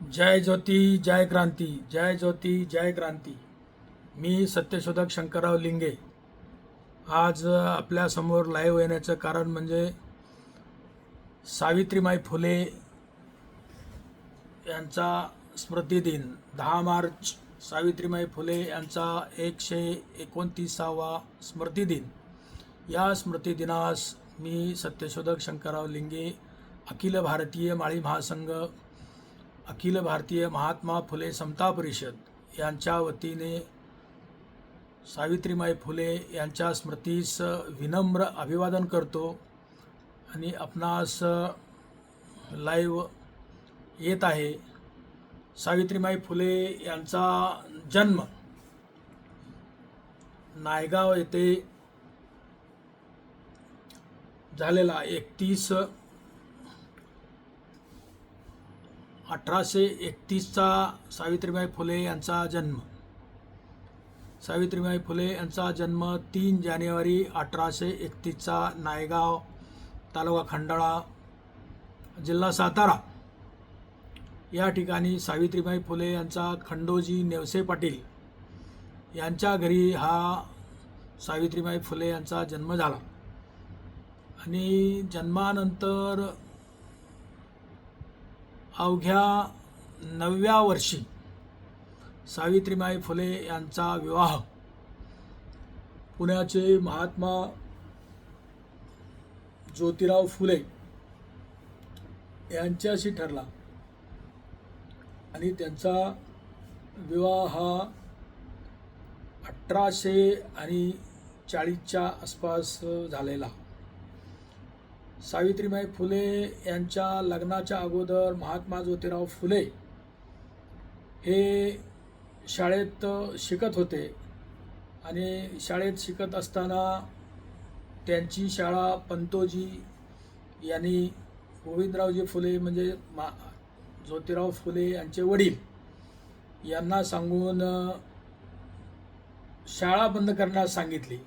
जय ज्योती जय क्रांती, जय ज्योती जय क्रांती. मी सत्यशोधक शंकरराव लिंगे. आज आपल्यासमोर लाईव्ह येण्याचं कारण म्हणजे सावित्रीमाई फुले यांचा स्मृतिदिन 10 मार्च. सावित्रीमाई फुले यांचा 129वा स्मृतिदिन. या स्मृतिदिनास मी सत्यशोधक शंकरराव लिंगे, अखिल भारतीय माळी महासंघ, अखिल भारतीय महात्मा फुले समता परिषद यांच्या वतीने सावित्रीमाई फुले यांच्या स्मृतीस विनम्र अभिवादन करतो आणि आपणास लाईव्ह येत आहे. सावित्रीमाई फुले यांचा जन्म नायगाव येथे झालेला 1831चा सावित्रीमाई फुले यांचा जन्म. सावित्रीमाई फुले यांचा जन्म 3 जानेवारी 1831चा नायगाव, तालुका खंडाळा, जिल्हा सातारा या ठिकाणी सावित्रीमाई फुले यांचा खंडोजी नेवसे पाटील यांच्या घरी हा सावित्रीमाई फुले यांचा जन्म झाला. आणि जन्मानंतर अवघ्या 9व्या वर्षी सावित्रीमाई फुले यांचा विवाह पुण्याचे महात्मा ज्योतिराव फुले यांच्याशी ठरला आणि त्यांचा विवाह हा 1840च्या आसपास झालेला. सावित्रीमाई फुले यांच्या लग्नाच्या अगोदर महात्मा ज्योतिराव फुले हे शाळेत शिकत होते आणि शाळेत शिकत असताना त्यांची शाळा पंतोजी यांनी गोविंदरावजी फुले म्हणजे ज्योतिराव फुले यांचे वडील यांना सांगून शाळा बंद करण्यास सांगितली.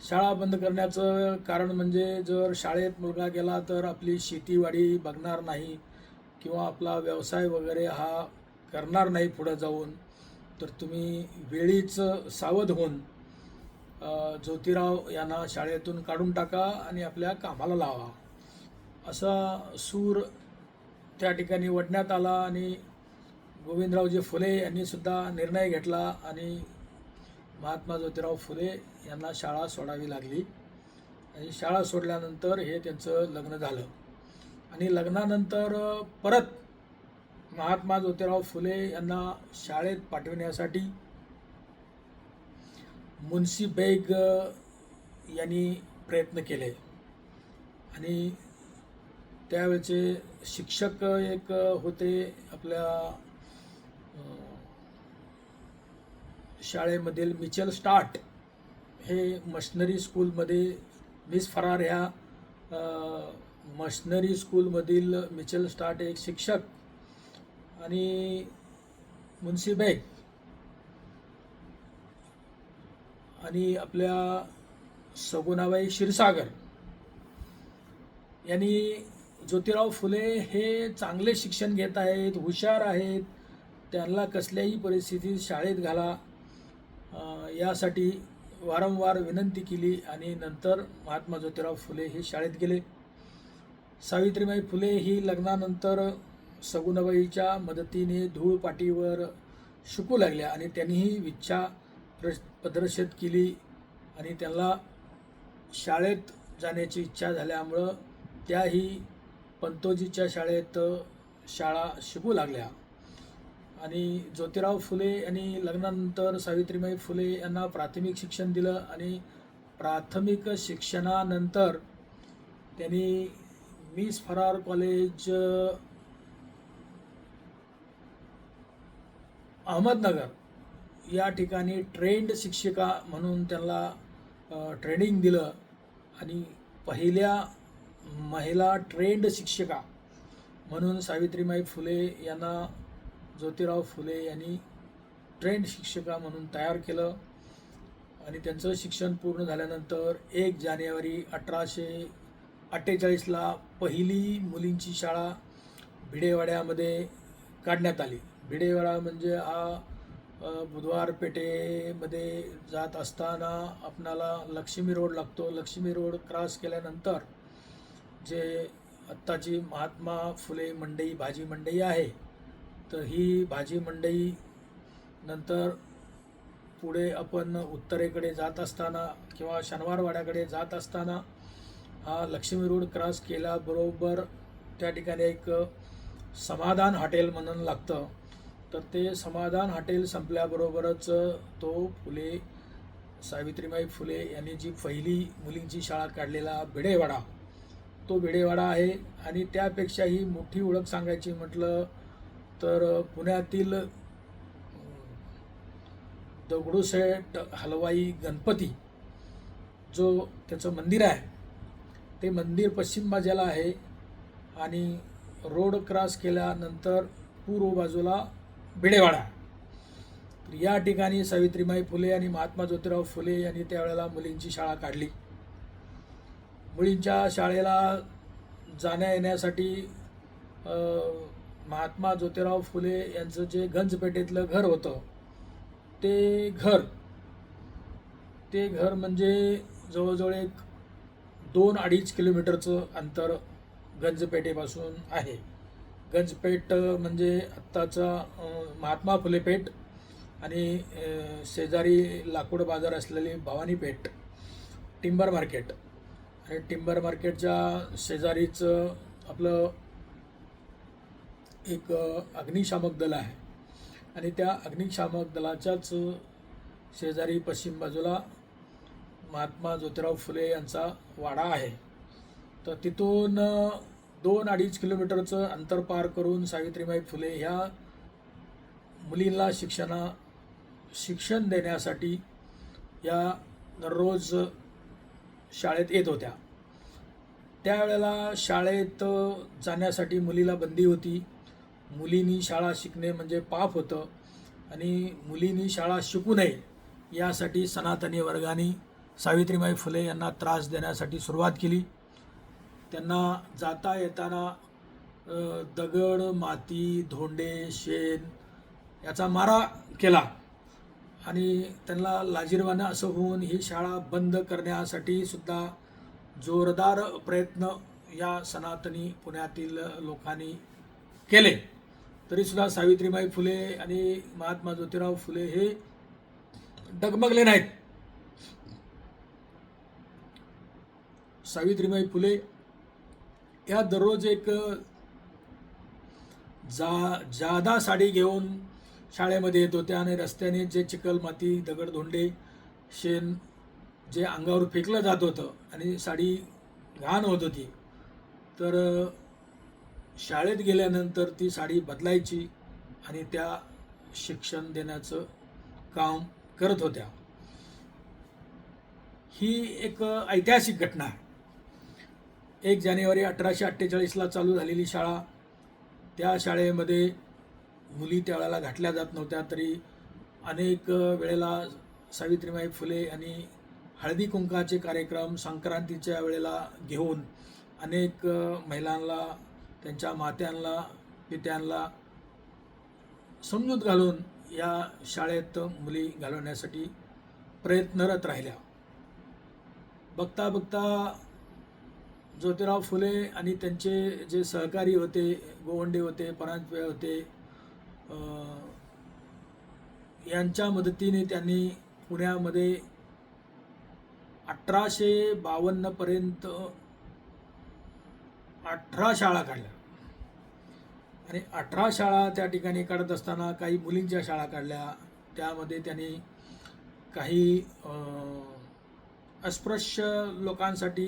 शाळा बंद करण्याचं कारण म्हणजे जर शाळेत मुलगा गेला तर आपली शेतीवाडी बघणार नाही किंवा आपला व्यवसाय वगैरे हा करणार नाही पुढं जाऊन, तर तुम्ही वेळीच सावध होऊन ज्योतिराव यांना शाळेतून काढून टाका आणि आपल्या कामाला लावा, असा सूर त्या ठिकाणी वडण्यात आला. आणि गोविंदरावजी फुले यांनी सुद्धा निर्णय घेतला आणि महात्मा ज्योतिराव फुले यांना शाळा सोडावी लागली. आणि शाळा सोडल्यानंतर हे त्यांचं लग्न झालं. आणि लग्नानंतर परत महात्मा ज्योतिराव फुले यांना शाळेत पाठविण्यासाठी मुन्शी बेग यांनी प्रयत्न केले. आणि त्यावेळचे शिक्षक एक होते आपल्या शाळेमधील मिचेल स्टार्ट, हे मशनरी स्कूलमध्ये मिस फरार ह्या मशनरी स्कूलमधील मिचेल स्टार्ट एक शिक्षक आणि मुन्शी बेग आणि आपल्या सगुणाबाई क्षीरसागर यांनी ज्योतिराव फुले हे चांगले शिक्षण घेत आहेत, हुशार आहेत, त्यांना कसल्याही परिस्थितीत शाळेत घाला यासाठी वारंवार विनंती केली. आणि नंतर महात्मा ज्योतिराव फुले हे शाळेत गेले. सावित्रीमाई फुले ही लग्नानंतर सगुणाबाईच्या मदतीने धूळपाटीवर शिकू लागल्या आणि त्यांनीही इच्छा प्रदर्शित केली आणि त्यांना शाळेत जाण्याची इच्छा झाल्यामुळं त्याही पंतोजीच्या शाळेत शाळा शिकू लागल्या. आणि ज्योतिराव फुले यांनी लग्नानंतर सावित्रीमाई फुले यांना प्राथमिक शिक्षण दिलं आणि प्राथमिक शिक्षणानंतर त्यांनी मिस फरार कॉलेज अहमदनगर या ठिकाणी ट्रेंड शिक्षिका म्हणून त्यांना ट्रेनिंग दिलं आणि पहिल्या महिला ट्रेंड शिक्षिका म्हणून सावित्रीमाई फुले यांना ज्योतिराव फुले यांनी ट्रेंड शिक्षिका म्हणून तयार केलं. आणि त्यांचं शिक्षण पूर्ण झाल्यानंतर 1 जानेवारी 1848ला पहिली मुलींची शाळा भिडेवाड्यामध्ये काढण्यात आली. भिडेवाडा म्हणजे हा बुधवार पेठेमध्ये जात असताना आपणाला लक्ष्मी रोड लागतो. लक्ष्मी रोड क्रॉस केल्यानंतर जे आत्ताची महात्मा फुले मंडई भाजी मंडई आहे, तर ही भाजी मंडई नंतर पुढे आपण उत्तरेकडे जात असताना किंवा शनिवारवाड्याकडे जात असताना हा लक्ष्मी रोड क्रॉस केल्याबरोबर त्या ठिकाणी एक समाधान हॉटेल म्हणून लागतं. तर ते समाधान हॉटेल संपल्याबरोबरच तो फुले सावित्रीबाई फुले यांनी जी पहिली मुलींची शाळा काढलेला भिडेवाडा, तो भिडेवाडा आहे. आणि त्यापेक्षाही मोठी ओळख सांगायची म्हटलं तर पुण्यातील दगडूशेठ हलवाई गणपती जो त्याचं मंदिर आहे, ते मंदिर पश्चिम बाजूला आहे आणि रोड क्रॉस केल्यानंतर पूर्व बाजूला भिडेवाडा. तर या ठिकाणी सावित्रीबाई फुले आणि महात्मा ज्योतिराव फुले यांनी त्यावेळेला मुलींची शाळा काढली. मुलींच्या शाळेला जाण्या येण्यासाठी महात्मा ज्योतिराव फुले यांचं जे गंजपेठेतलं घर होतं, ते घर म्हणजे जवळजवळ एक 2-2.5 किलोमीटरचं अंतर गंजपेठेपासून आहे. गंजपेठ म्हणजे आत्ताचा महात्मा फुले पेठ आणि शेजारी लाकूड बाजार असलेली भवानी पेठ, टिंबर मार्केट, आणि टिंबर मार्केटच्या शेजारीचं आपलं एक अग्निशामक दल आहे आणि त्या अग्निशामक दलाच्याच शेजारी पश्चिम बाजूला महात्मा ज्योतिराव फुले यांचा वाडा आहे. तर तिथून 2-2.5 किलोमीटरचं अंतर पार करून सावित्रीबाई फुले ह्या मुलींना शिक्षण देण्यासाठी या दररोज शाळेत येत होत्या. त्यावेळेला शाळेत जाण्यासाठी मुलीला बंदी होती. मुलींनी शाळा शिकणे म्हणजे पाप होतं आणि मुलींनी शाळा शिकू नये यासाठी सनातनी वर्गाने सावित्रीबाई फुले यांना त्रास देण्यासाठी सुरुवात केली. त्यांना जाता येताना दगड, माती, धोंडे, शेण याचा मारा केला आणि त्यांना लाजिरवाणं असं होऊन ही शाळा बंद करण्यासाठी सुद्धा जोरदार प्रयत्न या सनातनी पुण्यातील लोकांनी केले. तरीसुद्धा सावित्रीबाई फुले आणि महात्मा ज्योतिराव फुले हे डगमगले नाहीत. सावित्रीबाई फुले या दररोज एक जादा साडी घेऊन शाळेमध्ये येत होत्या आणि रस्त्याने जे चिखल, माती, दगड, धोंडे, शेण जे अंगावर फेकलं जात होतं आणि साडी घाण होत होती, तर शाळेत गेल्यानंतर ती साडी बदलायची आणि त्या शिक्षण देण्याचं काम करत होत्या. ही एक ऐतिहासिक घटना आहे. 1 जानेवारी 1848ला चालू झालेली शाळा, त्या शाळेमध्ये मुली त्यावेळेला घातल्या जात नव्हत्या. तरी अनेक वेळेला सावित्रीबाई फुले आणि हळदी कुंकाचे कार्यक्रम संक्रांतीच्या वेळेला घेऊन अनेक महिलांना, त्यांच्या मात्यांना, पित्यांना समजूत घालून या शाळेत मुली घालवण्यासाठी प्रयत्नरत राहिल्या. बघता बघता ज्योतिराव फुले आणि त्यांचे जे सहकारी होते, गोवंडे होते, परांजपे होते, यांच्या मदतीने त्यांनी पुण्यामध्ये 1852 पर्यंत 18 शाळा काढल्या आणि 18 शाळा त्या ठिकाणी काढत असताना काही मुलींच्या शाळा काढल्या. त्यामध्ये त्यांनी काही अस्पृश्य लोकांसाठी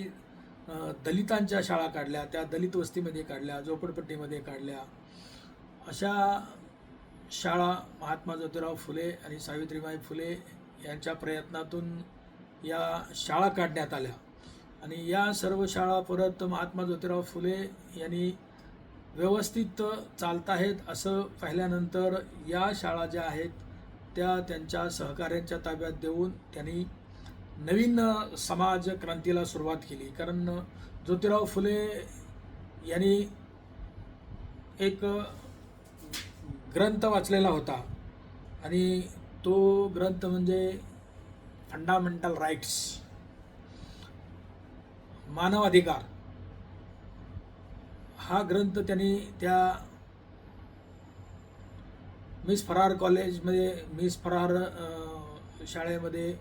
दलितांच्या शाळा काढल्या, त्या दलित वस्तीमध्ये काढल्या, झोपडपट्टीमध्ये काढल्या. अशा शाळा महात्मा ज्योतिराव फुले आणि सावित्रीबाई फुले यांच्या प्रयत्नातून या शाळा काढण्यात आल्या आणि या सर्व शाळा परत महात्मा ज्योतिराव फुले यांनी व्यवस्थित चालत आहेत असं पाहिल्यानंतर या शाळा ज्या आहेत त्या त्यांच्या सहकाऱ्यांच्या ताब्यात देऊन त्यांनी नवीन समाज क्रांतीला सुरुवात केली. कारण ज्योतिराव फुले यांनी एक ग्रंथ वाचलेला होता आणि तो ग्रंथ म्हणजे फंडामेंटल राईट्स, मानव अधिकार. हा ग्रंथ त्यांनी त्या मिस फरार कॉलेजमध्ये, मिस फरार शाळेमध्ये,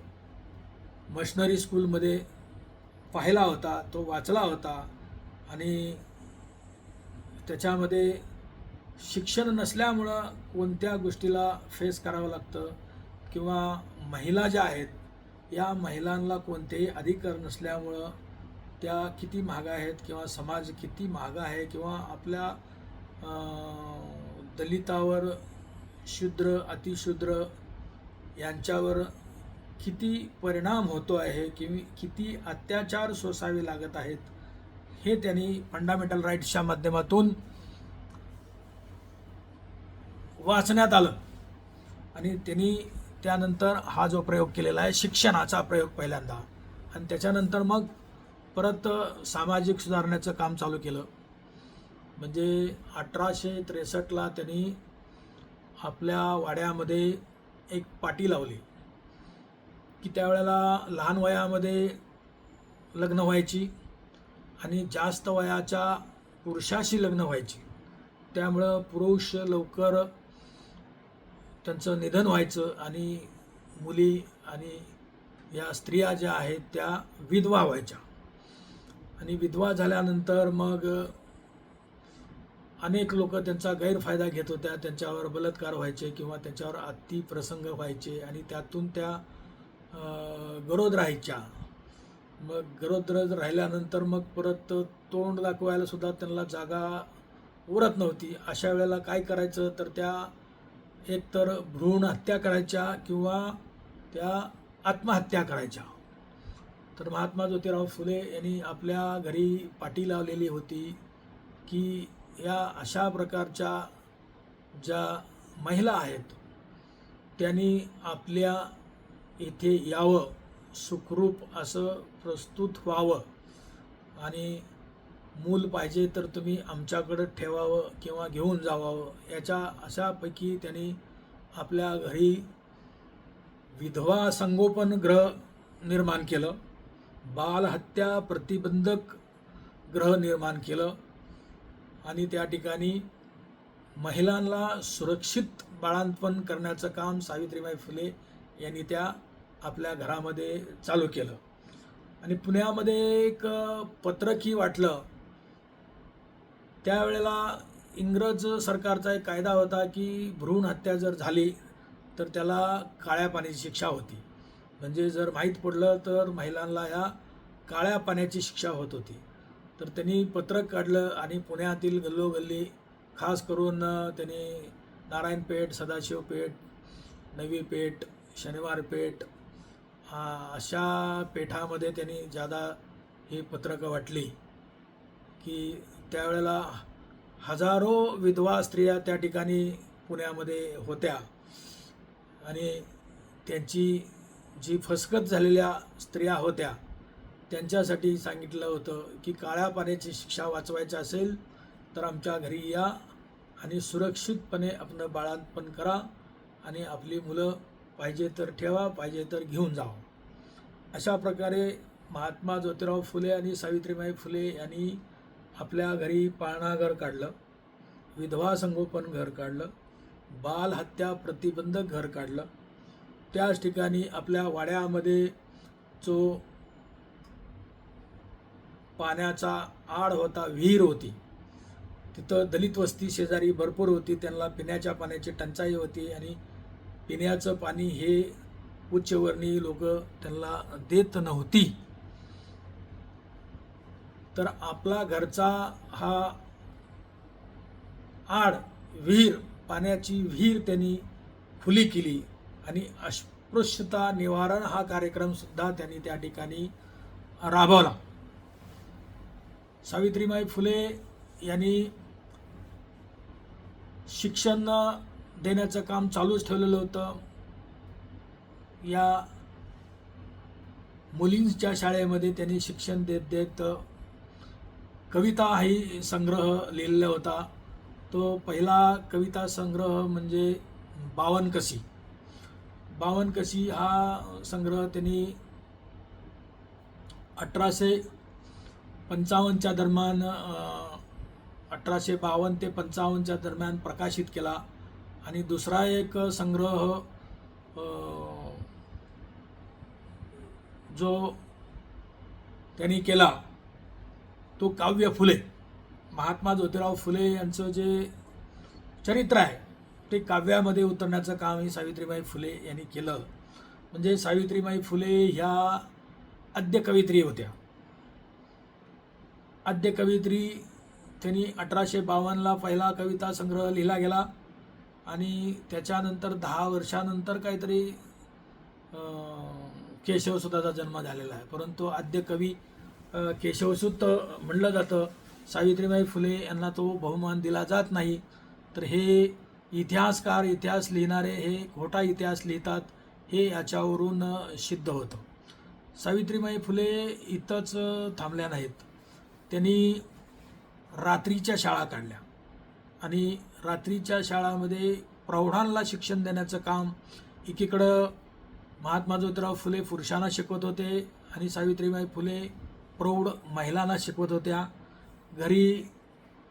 मशनरी स्कूलमध्ये पाहिला होता, तो वाचला होता. आणि त्याच्यामध्ये शिक्षण नसल्यामुळं कोणत्या गोष्टीला फेस करावं लागतं, किंवा महिला ज्या आहेत या महिलांना कोणतेही अधिकार नसल्यामुळं त्या किती मागं आहेत, किंवा समाज किती मागं आहे, किंवा आपल्या दलितावर, शूद्र, अतिशूद्र यांच्यावर किती परिणाम होतो आहे, किती अत्याचार सोसावे लागत आहेत, हे त्यांनी फंडामेंटल राईट्सच्या माध्यमातून वाचण्यात आलं. आणि त्यांनी त्यानंतर हा जो प्रयोग केलेला आहे, शिक्षणाचा प्रयोग पहिल्यांदा, आणि त्याच्यानंतर मग परत सामाजिक सुधारण्याचं काम चालू केलं. म्हणजे 1863ला त्यांनी आपल्या वाड्यामध्ये एक पाटी लावली की त्यावेळेला लहान वयामध्ये लग्न व्हायची आणि जास्त वयाच्या पुरुषाशी लग्न व्हायची. त्यामुळं पुरुष लवकर त्यांचं निधन व्हायचं आणि मुली आणि या स्त्रिया ज्या आहेत त्या विधवा व्हायच्या. आणि विधवा झाल्यानंतर मग अनेक लोक त्यांचा गैरफायदा घेत होत्या, त्यांच्यावर बलात्कार व्हायचे किंवा त्यांच्यावर अतिप्रसंग व्हायचे आणि त्यातून त्या गरोद राहायच्या. मग गरोद राहिल्यानंतर मग परत तोंड दाखवायला सुद्धा त्यांना जागा उरत नव्हती. अशा वेळेला काय करायचं, तर त्या एकतर भ्रूण हत्या करायच्या किंवा त्या आत्महत्या करायच्या. तर महात्मा ज्योतिराव फुले यांनी आपल्या घरी पाटी लावलेली होती की या अशा प्रकारच्या ज्या महिला आहेत त्यांनी आपल्या इथे यावं, सुखरूप असं प्रस्तुत व्हावं, आणि मूल पाहिजे तर तुम्ही आमच्याकडं ठेवावं किंवा घेऊन जावावं. याच्या अशापैकी त्यांनी आपल्या घरी विधवा संगोपन गृह निर्माण केलं, बालहत्या प्रतिबंधक गृह निर्माण केलं, आणि त्या ठिकाणी महिलांना सुरक्षित बाळंतपण करण्याचं काम सावित्रीबाई फुले यांनी त्या आपल्या घरामध्ये चालू केलं. आणि पुण्यामध्ये एक पत्रकही वाटलं. त्यावेळेला इंग्रज सरकारचा एक कायदा होता की भ्रूण हत्या जर झाली तर त्याला काळ्या पाण्याची शिक्षा होती. म्हणजे जर माहीत पडलं तर महिलांना या काळ्या पाण्याची शिक्षा होत होती. तर त्यांनी पत्रक काढलं आणि पुण्यातील गल्लोगल्ली, खास करून त्यांनी नारायणपेठ, सदाशिवपेठ, नवी पेठ, शनिवार पेठ अशा पेठामध्ये त्यांनी ज्यादा ही पत्रकं वाटली की त्यावेळेला हजारो विधवा स्त्रिया त्या ठिकाणी पुण्यामध्ये होत्या. आणि त्यांची जी फसगत झालेल्या स्त्रिया होत्या त्यांच्यासाठी सांगितलं होतं की काळ्या पाण्याची शिक्षा वाचवायची असेल तर आमच्या घरी या आणि सुरक्षितपणे आपलं बाळंतपण करा आणि आपली मुलं पाहिजे तर ठेवा, पाहिजे तर घेऊन जावं. अशा प्रकारे महात्मा ज्योतिराव फुले आणि सावित्रीबाई फुले यांनी आपल्या घरी पाळणाघर काढलं, विधवा संगोपन घर काढलं, बालहत्या प्रतिबंधक घर काढलं. त्याच ठिकाणी आपल्या वाड्यामध्ये जो पाण्याचा आड होता, विहीर होती, तिथं दलित वस्ती शेजारी भरपूर होती, त्यांना पिण्याच्या पाण्याची टंचाई होती आणि पिण्याचं पाणी हे उच्चवर्णीय लोक त्यांना देत नव्हती. तर आपला घरचा हा आड विहीर, पाण्याची विहीर त्यांनी खुली केली आणि अस्पृश्यता निवारण हा कार्यक्रम सुद्धा त्यांनी त्या ठिकाणी राबवला. सावित्रीबाई फुले यांनी शिक्षण देण्याचं काम चालूच ठेवलेलं होतं. या मुलींच्या शाळेमध्ये त्यांनी शिक्षण देत देत कविता ही संग्रह लिहिलेला होता. तो पहिला कविता संग्रह म्हणजे बावनकशी. बावनकशी हा संग्रह त्यांनी 1855च्या दरम्यान 1852 ते 55च्या दरम्यान प्रकाशित केला. आणि दुसरा एक संग्रह जो त्यांनी केला तो काव्य फुले. महात्मा ज्योतिराव फुले यांचं जे चरित्र आहे ते काव्यामध्ये उतरण्याचं काम ही सावित्रीबाई फुले यांनी केलं. म्हणजे सावित्रीबाई फुले ह्या आद्य कवयित्री होत्या. आद्य कवयित्री. त्यांनी 1852ला पहिला कविता संग्रह लिहिला गेला आणि त्याच्यानंतर 10 वर्षानंतर काहीतरी केशवसुताचा जन्म झालेला आहे. परंतु आद्य कवी केशवसूत म्हणलं जातं. सावित्रीबाई फुले यांना तो बहुमान दिला जात नाही. तर हे इतिहासकार, इतिहास लिहिणारे हे खोटा इतिहास लिहितात हे याच्यावरून सिद्ध होतं. सावित्रीबाई फुले इथंच थांबल्या नाहीत. त्यांनी रात्रीच्या शाळा काढल्या आणि रात्रीच्या शाळामध्ये प्रौढांना शिक्षण देण्याचं काम एकीकडं महात्मा ज्योतिराव फुले पुरुषांना शिकवत होते आणि सावित्रीबाई फुले प्रौढ महिलांना शिकवत होत्या. घरी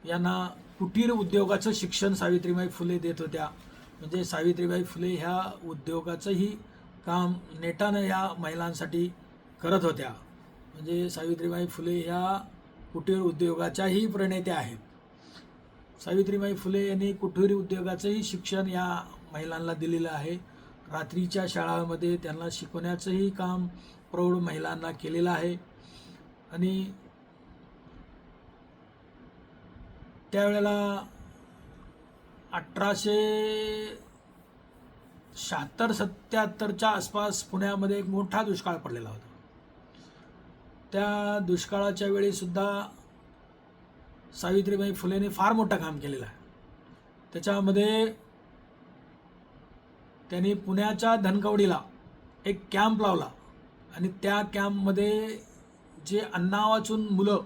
यांना कुटीर उद्योगाचं शिक्षण सावित्रीबाई फुले देत होत्या. म्हणजे सावित्रीबाई फुले ह्या उद्योगाचंही काम नेटानं या महिलांसाठी करत होत्या. म्हणजे सावित्रीबाई फुले ह्या कुटीर उद्योगाच्याही प्रणेत्या आहेत. सावित्रीबाई फुले यांनी कुटीर उद्योगाचंही शिक्षण या महिलांना दिलेलं आहे. रात्रीच्या शाळांमध्ये त्यांना शिकवण्याचंही काम प्रौढ महिलांना केलेलं आहे. आणि त्यावेळेला 1876-77च्या आसपास पुण्यामध्ये एक मोठा दुष्काळ पडलेला होता. त्या दुष्काळाच्या वेळीसुद्धा सावित्रीबाई फुलेने फार मोठं काम केलेलं आहे. त्याच्यामध्ये त्यांनी पुण्याच्या धनकवडीला एक कॅम्प लावला आणि त्या कॅम्पमध्ये जे अन्ना वाचून मुलं,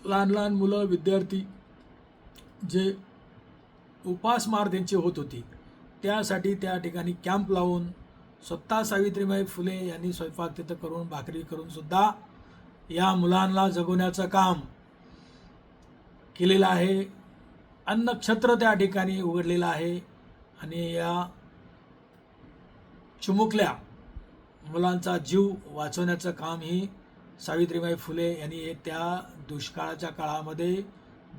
लहान लहान मुलं, विद्यार्थी जे उपासमार त्यांची होत होती त्यासाठी त्या ठिकाणी कॅम्प लावून स्वतः सावित्रीबाई फुले यांनी स्वयंपाक तिथं करून भाकरी करून सुद्धा या मुलांना जगवण्याचं काम केलेलं आहे. अन्नक्षेत्र त्या ठिकाणी उघडलेलं आहे आणि या चिमुकल्या मुलांचा जीव वाचवण्याचं काम ही सावित्रीबाई फुले यांनी त्या दुष्काळाच्या काळामध्ये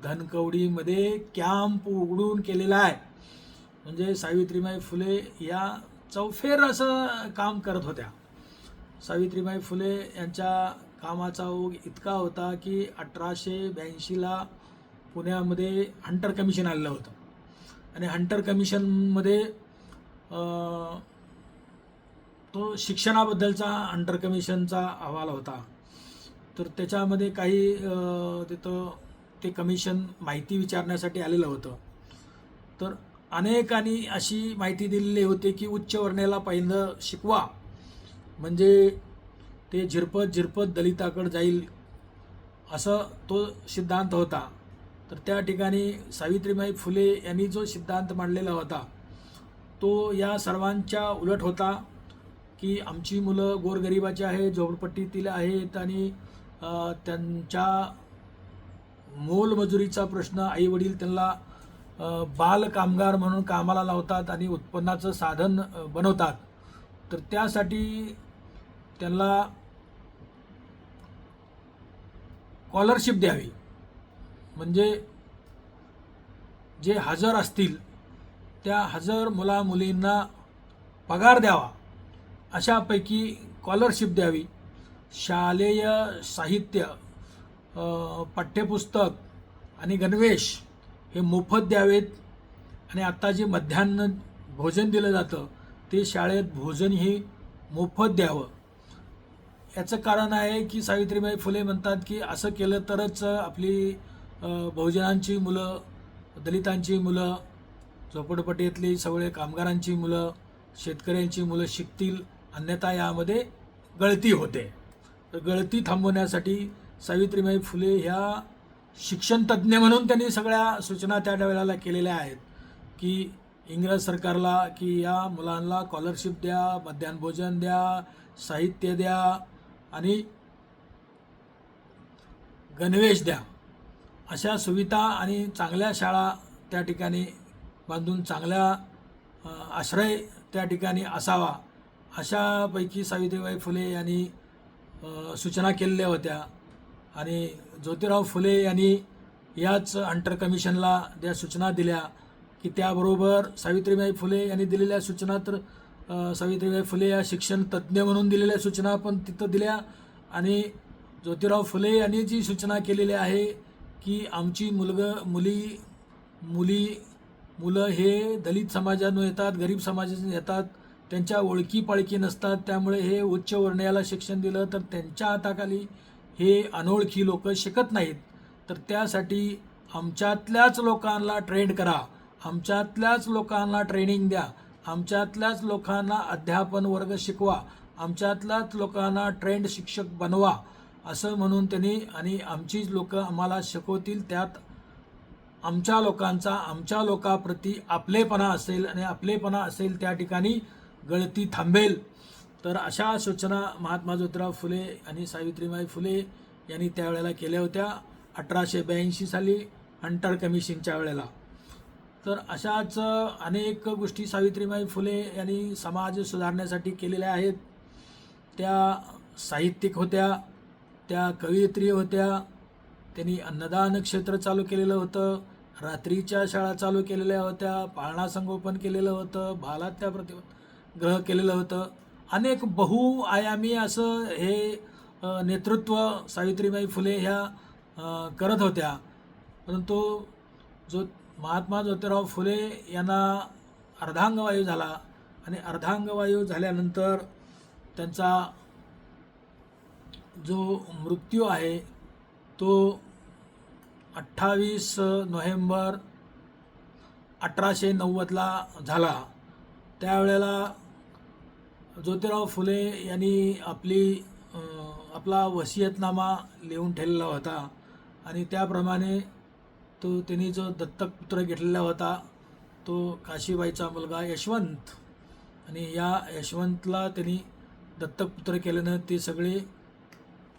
धनकवडीमध्ये कॅम्प उघडून केलेला आहे. म्हणजे सावित्रीबाई फुले या चौफेर असं काम करत होत्या. सावित्रीबाई फुले यांच्या कामाचा ओघ इतका होता की 1882ला पुण्यामध्ये हंटर कमिशन आलेलं होतं आणि हंटर कमिशनमध्ये तो शिक्षणाबद्दलचा हंटर कमिशनचा अहवाल होता. तर त्याच्यामध्ये काही तिथं ते कमिशन माहिती विचारण्यासाठी आलेलं होतं. तर अनेकांनी अशी माहिती दिलेली होती की उच्च वर्णाला पहिलं शिकवा म्हणजे ते झिरपत झिरपत दलिताकडे जाईल असं तो सिद्धांत होता. तर त्या ठिकाणी सावित्रीबाई फुले यांनी जो सिद्धांत मांडलेला होता तो या सर्वांच्या उलट होता की आमची मुलं गोरगरिबाची आहेत, झोपडपट्टीतील आहेत आणि त्यांच्या मोलमजुरीचा प्रश्न आईवडील त्यांना बाल कामगार म्हणून कामाला लावतात आणि उत्पन्नाचं साधन बनवतात. तर त्यासाठी त्यांना स्कॉलरशिप द्यावी म्हणजे जे हजर असतील त्या हजर मुलींना पगार द्यावा अशापैकी स्कॉलरशिप द्यावी. शालेय साहित्य, पाठ्यपुस्तक आणि गणवेश हे मोफत द्यावेत आणि आत्ता जे मध्यान्ह भोजन दिलं जातं ते शाळेत भोजनही मोफत द्यावं. याचं कारण आहे की सावित्रीबाई फुले म्हणतात की असं केलं तरच आपली बहुजनांची मुलं, दलितांची मुलं, झोपडपट्टीतली सगळे कामगारांची मुलं, शेतकऱ्यांची मुलं शिकतील, अन्यथा यामध्ये गळती होते. तर गळती थांबवण्यासाठी सावित्रीबाई फुले ह्या शिक्षण तज्ज्ञ म्हणून त्यांनी सगळ्या सूचना त्या वेळेला केलेल्या आहेत की इंग्रज सरकारला की या मुलांना स्कॉलरशिप द्या, मध्याह्न भोजन द्या, साहित्य द्या आणि गणवेश द्या, अशा सुविधा आणि चांगल्या शाळा त्या ठिकाणी बांधून चांगल्या आश्रय त्या ठिकाणी असावा, अशापैकी सावित्रीबाई फुले यांनी सूचना केलेल्या होत्या. आणि ज्योतिराव फुले यांनी याच हंटर कमिशनला त्या सूचना दिल्या की त्याबरोबर सावित्रीबाई फुले यांनी दिलेल्या सूचना तर सावित्रीबाई फुले या शिक्षण तज्ज्ञ म्हणून दिलेल्या सूचना पण तिथं दिल्या. आणि ज्योतिराव फुले यांनी जी सूचना केलेली आहे की आमची मुलं हे दलित समाजातून येतात, गरीब समाजातून येतात, त्यांच्या ओळखी पाळखी नसतात, त्यामुळे हे उच्च वर्णीयाला शिक्षण दिलं तर त्यांच्या हाताखाली हे अनोळखी लोक शिकत नाहीत, तर त्यासाठी आमच्यातल्याच लोकांना ट्रेंड करा, आमच्यातल्याच लोकांना ट्रेनिंग द्या, आमच्यातल्याच लोकांना अध्यापन वर्ग शिकवा, आमच्यातल्याच लोकांना ट्रेंड शिक्षक बनवा, असं म्हणून त्यांनी आणि आमचीच लोक आम्हाला शिकवतील, त्यात आमच्या लोकांप्रती आपलेपणा असेल आणि आपलेपणा असेल त्या ठिकाणी गळती थांबेल. तर अशा सूचना महात्मा ज्योतिराव फुले आणि सावित्रीबाई फुले यांनी त्यावेळेला केल्या होत्या 1882 साली हंटर कमिशनच्या वेळेला. तर अशाच अनेक गोष्टी सावित्रीबाई फुले यांनी समाज सुधारण्यासाठी केलेल्या आहेत. त्या साहित्यिक होत्या, त्या कवयित्री होत्या, त्यांनी अन्नदान क्षेत्र चालू केलेलं होतं, रात्रीच्या शाळा चालू केलेल्या होत्या, पाळणा संगोपन केलेलं होतं, बालात्या प्रतिग्रह केलेलं होतं. अनेक बहुआयामी असं हे नेतृत्व सावित्रीबाई फुले ह्या करत होत्या. परंतु महात्मा ज्योतिराव फुले यांना अर्धांगवायू झाला आणि अर्धांगवायू झाल्यानंतर त्यांचा जो मृत्यू आहे तो 28 नोव्हेंबर 1890ला झाला. त्यावेळेला ज्योतिराव फुले यांनी आपला वसियतनामा लिहून ठेवलेला होता आणि त्याप्रमाणे त्यांनी जो दत्तक पुत्र घेतलेला होता तो काशीबाईचा मुलगा यशवंत, आणि या यशवंतला त्यांनी दत्तक पुत्र केल्यानं ते सगळे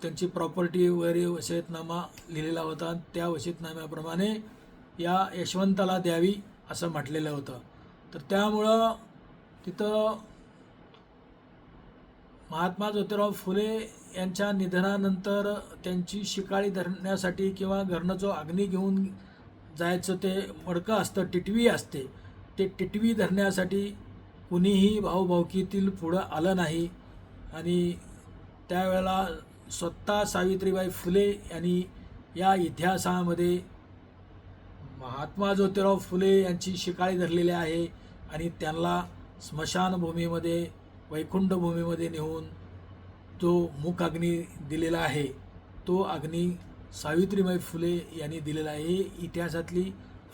त्यांची प्रॉपर्टी वगैरे वसियतनामा लिहिलेला होता. त्या वसियतनाम्याप्रमाणे या यशवंताला द्यावी असं म्हटलेलं होतं. तर त्यामुळं तिथं महात्मा ज्योतिराव फुले यांच्या निधनानंतर त्यांची शिकाळी धरण्यासाठी किंवा घरनं जो अग्नी घेऊन जायचं ते मडकं असतं, टिटवी असते, ते टिटवी धरण्यासाठी कुणीही भाऊभाऊकीतील पुढं आलं नाही. आणि त्यावेळेला स्वतः सावित्रीबाई फुले यांनी या इतिहासामध्ये महात्मा ज्योतिराव फुले यांची शिकाळी धरलेली आहे आणि त्यांना स्मशानभूमीमध्ये, वैकुंठभूमीमध्ये नेऊन जो मूक अग्नी दिलेला आहे तो अग्नी सावित्रीबाई फुले यांनी दिलेला आहे. इतिहासातली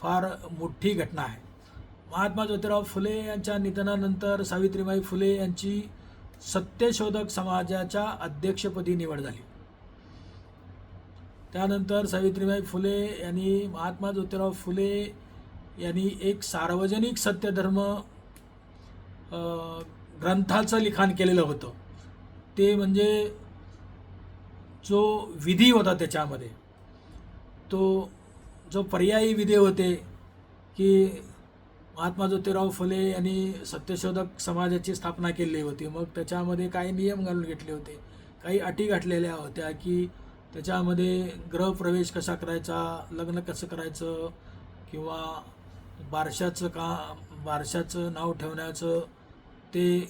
फार मोठी घटना आहे. महात्मा ज्योतिराव फुले यांच्या निधनानंतर सावित्रीबाई फुले यांची सत्यशोधक समाजाच्या अध्यक्षपदी निवड झाली. त्यानंतर सावित्रीबाई फुले यांनी महात्मा ज्योतिराव फुले यांनी एक सार्वजनिक सत्यधर्म ग्रंथाचं लिखाण केलेलं होतं. ते म्हणजे जो विधी होता त्याच्यामध्ये तो जो पर्यायी विधी होते की महात्मा ज्योतिराव फुले यांनी सत्यशोधक समाजाची स्थापना केली होती. मग त्याच्यामध्ये काही नियम घालून घेतले होते, काही अटी घातलेल्या होत्या की त्याच्यामध्ये गृहप्रवेश कसा करायचा, लग्न कसं करायचं, किंवा बारशाचं नाव ठेवण्याचं ते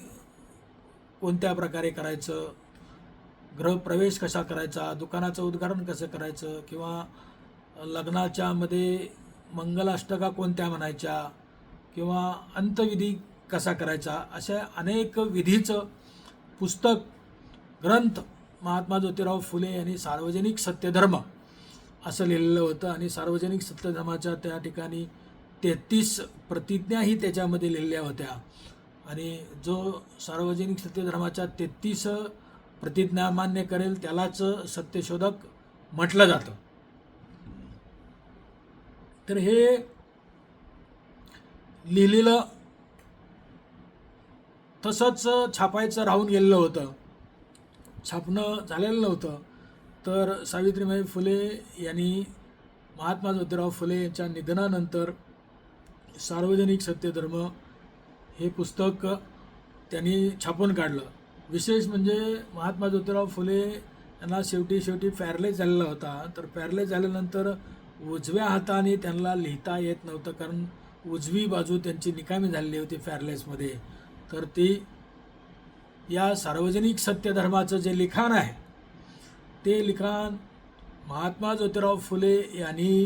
कोणत्या प्रकारे करायचं, गृहप्रवेश कसा करायचा, दुकानाचं उद्घाटन कसं करायचं, किंवा लग्नाच्या मध्ये मंगलाष्टका कोणत्या म्हणायच्या, किंवा अंतविधी कसा करायचा, अशा अनेक विधीचं पुस्तक, ग्रंथ महात्मा ज्योतिराव फुले यांनी सार्वजनिक सत्यधर्म असं लिहिलेलं होतं. आणि सार्वजनिक सत्यधर्माच्या त्या ठिकाणी 33 प्रतिज्ञाही त्याच्यामध्ये लिहिलेल्या होत्या. आणि जो सार्वजनिक सत्यधर्माच्या 33 प्रतिज्ञा मान्य करेल त्यालाच सत्यशोधक म्हटलं जातं. तर हे लिहिलेलं तसंच छापायचं राहून गेलेलं होतं, छापणं झालेलं नव्हतं. तर सावित्रीबाई फुले यांनी महात्मा ज्योतिराव फुले यांच्या निधनानंतर सार्वजनिक सत्यधर्म हे पुस्तक त्यांनी छापून काढलं. विशेष म्हणजे महात्मा ज्योतिराव फुले यांना शेवटी पॅरलाइज झालेला होता. तर पॅरलाइज झाल्यानंतर उजव्या हाताने त्यांना लिहिता येत नव्हतं, कारण उजवी बाजू त्यांची निकामी झालेली होती पॅरलाइजमध्ये. तर ती या सार्वजनिक सत्यधर्माचं जे लिखाण आहे ते लिखाण महात्मा ज्योतिराव फुले यांनी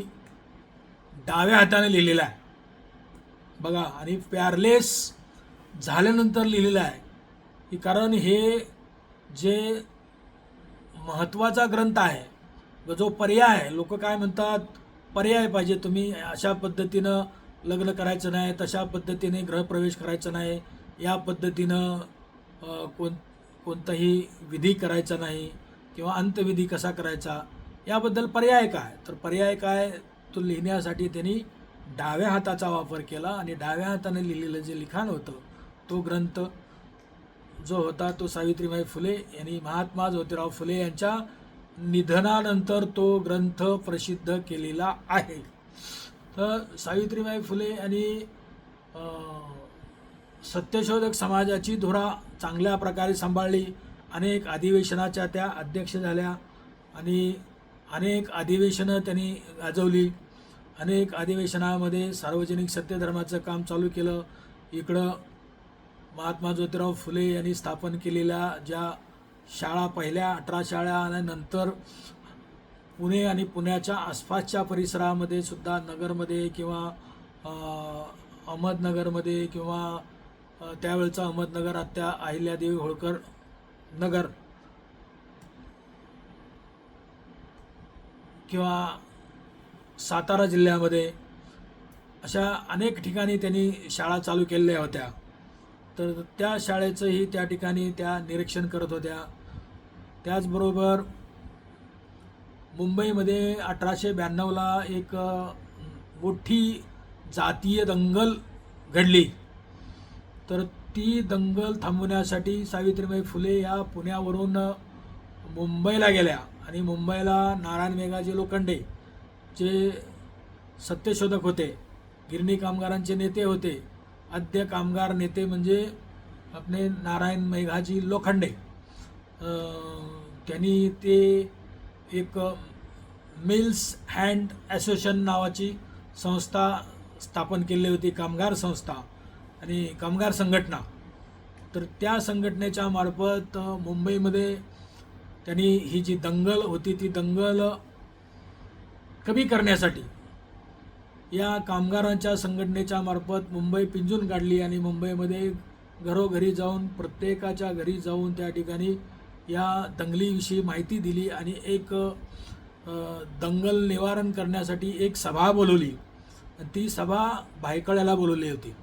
डाव्या हाताने लिहिलेलं आहे बघा, आणि पॅरलेस झाल्यानंतर लिहिलेलं आहे. की कारण हे जे महत्त्वाचा ग्रंथ आहे, जो पर्याय आहे, लोक काय म्हणतात पर्याय पाहिजे, तुम्ही अशा पद्धतीनं लग्न करायचं नाही, तशा पद्धतीने गृहप्रवेश करायचं नाही, या पद्धतीनं कोणताही विधी करायचा नाही किंवा अंत्यविधी कसा करायचा, याबद्दल पर्याय काय. तर पर्याय काय तो लिहिण्यासाठी त्यांनी डाव्या हाताचा वापर केला, आणि डाव्या हाताने लिहिलेलं जे लिखाण होतं तो ग्रंथ जो होता तो सावित्रीबाई फुले यांनी महात्मा ज्योतिराव फुले यांच्या निधनानंतर तो ग्रंथ प्रसिद्ध केलेला आहे. तर सावित्रीबाई फुले यांनी सत्यशोधक समाजाची धुरा चांगल्या प्रकारे सांभाळली. अनेक अधिवेशनाच्या त्या अध्यक्ष झाल्या आणि अनेक अधिवेशनं त्यांनी गाजवली. अनेक अधिवेशनामध्ये सार्वजनिक सत्यधर्माचं काम चालू केलं. इकडं महात्मा ज्योतिराव फुले यांनी स्थापन केलेल्या ज्या शाळा, पहिल्या 18 शाळा, आणि नंतर पुणे आणि पुण्याच्या आसपासच्या परिसरामध्ये सुद्धा, नगरमध्ये किंवा अहमदनगरमध्ये किंवा त्यावेळचा अहमदनगर आत्या अहिल्यादेवी होळकर नगर किंवा सातारा जिल्ह्यामध्ये अशा अनेक ठिकाणी त्यांनी शाळा चालू केलेल्या होत्या. तर त्या शाळेचंही त्या ठिकाणी त्या निरीक्षण करत होत्या. त्याचबरोबर मुंबईमध्ये 1892ला एक मोठी जातीय दंगल घडली. तर ती दंगल थांबवण्यासाठी सावित्रीबाई फुले या पुण्यावरून मुंबईला गेल्या, आणि मुंबईला नारायण मेघाजी लोखंडे जे सत्यशोधक होते, गिरणी कामगारांचे नेते होते, आद्य कामगार नेते म्हणजे आपले नारायण मेघाजी लोखंडे, त्यांनी ते एक मिल्स हँड असोसिएशन नावाची संस्था स्थापन केली होती, कामगार संस्था आणि कामगार संघटना. तर त्या संघटनेच्या मार्फत मुंबईमध्ये त्यांनी ही जी दंगल होती ती दंगल कमी करण्यासाठी या कामगारांच्या संघटनेच्या मार्फत मुंबई पिंजून काढली, आणि मुंबईमध्ये घरोघरी जाऊन, प्रत्येकाच्या घरी जाऊन त्या ठिकाणी या दंगलीविषयी माहिती दिली, आणि एक दंगल निवारण करण्यासाठी एक सभा बोलवली. ती सभा भायखळ्याला बोलवली होती.